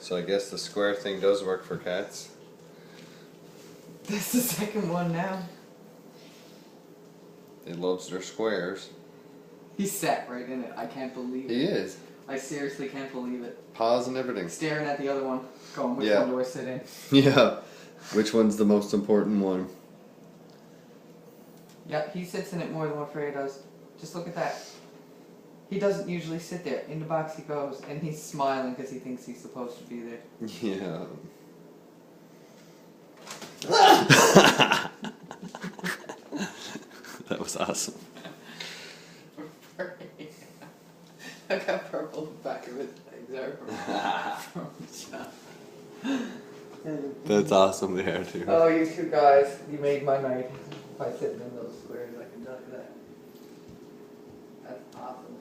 So I guess the square thing does work for cats. That's the second one now. He loves their squares. He's sat right in it. I can't believe it. He is. I seriously can't believe it. Paws and everything. Staring at the other one, going, which one do I sit in? Yeah. Which one's the most important one? Yeah, he sits in it more than what Freya does. Just look at that. He doesn't usually sit there. In the box he goes, and he's smiling because he thinks he's supposed to be there. Yeah. That was awesome. Look how purple the back of his legs are from That's awesome there too. Oh, you two guys, you made my night by sitting in those squares. I can tell you that. That's awesome.